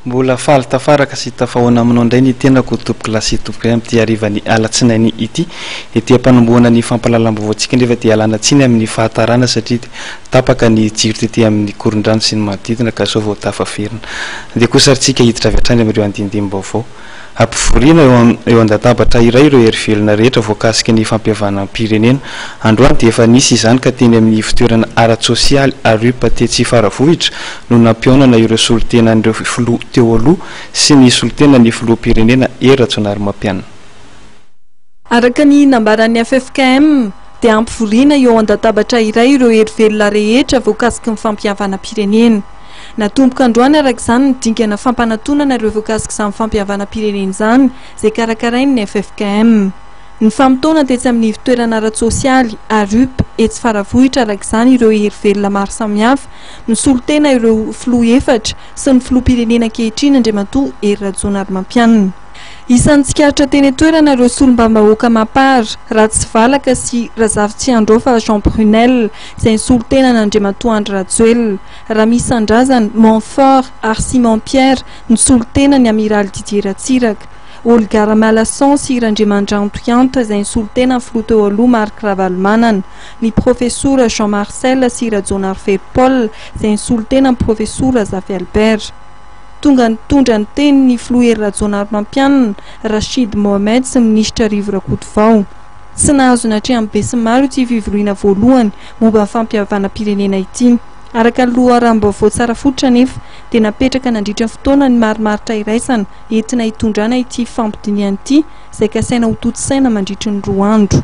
mbola faly tafaraka sy tafahoana aminao indray ny tenako tompoko lasy tompoko amin'ity arivany alatsinainy ity ety ampanomboana ny fampalalam-bovoantsika nefa dia alana tsiny amin'ny fahatarana satria tapaka ny jiro tety amin'ny koron-drano sy ny manodidina ka sao vao tafaferina dia kosarintsika hiditra avy hatrany amin'ireo andindim-baovao ampivoriana eo an-databatra iray ireo hery-velona rehetra voakasika ny fampihavana pirenena androany dia efa nisy izany ka teny amin'ny fitoerana ara-tsosialy arupa tetsy faravohitra no nampionana ireo solotenan'ireo filoha teo aloha sy ny solotena ny filoha pirenena Ratsonarima-Pianina. Araka ny nambaran'ny FFKM dia ampivoriana eo an-databatra iray ireo hery-velona rehetra voakasika ny fampihavana pirenena. Natomboka androany araka izany ny dingana fampanantonana ireo voakasika izany fampihavana pirenena izany izay karakarain'ny FFKM. Ny famotoana tetsy amin'ny fitoerana ara-tsosialy arup etsy faravohitra araka izany ireo hery-velona maro samihafa ny solotena ireo filoha efatra sy ny filoha pirenena ankehitriny Andriamatoa Ratsonarima-Pianina. Isan'ny tsikaritra teny toerana ireo solombavam-bahoaka Mapara, Ratsivalaka sy Razavitsiandrofa Jean Brunel izay ny solotena Andriamatoa Andry Rajoelina, Ramisandrazana Montfort ary Simon Pierre ny solotena ny Amiral Didier Ratsiraka, Olgara Malasson sy Randriamandrano-Toianta izay ny solotena ny filoha teo aloha Marc Ravalomanana, ny profesora Jean Marcel sy Rajonar Verpaul izay ny solotena ny profesora Zavy Albert. Tonga nitondra ny teny ny filoha Ratsonarima-Pianina Rachid Mohamed sy minisitra Rivo Rakotovao. Tsy nahazo natrehan'ny be sy maro ity fivoriana voalohany momba ny fampihavana pirenena ity. Araka ny loharanom-baovao tsara fotra nefa dia napetraka nandritra ny fotoana ny marimaritra iraisana entina hitondrana ity fampidiniana ity izay kasaina ho toto saina mandritra ny 2 andro.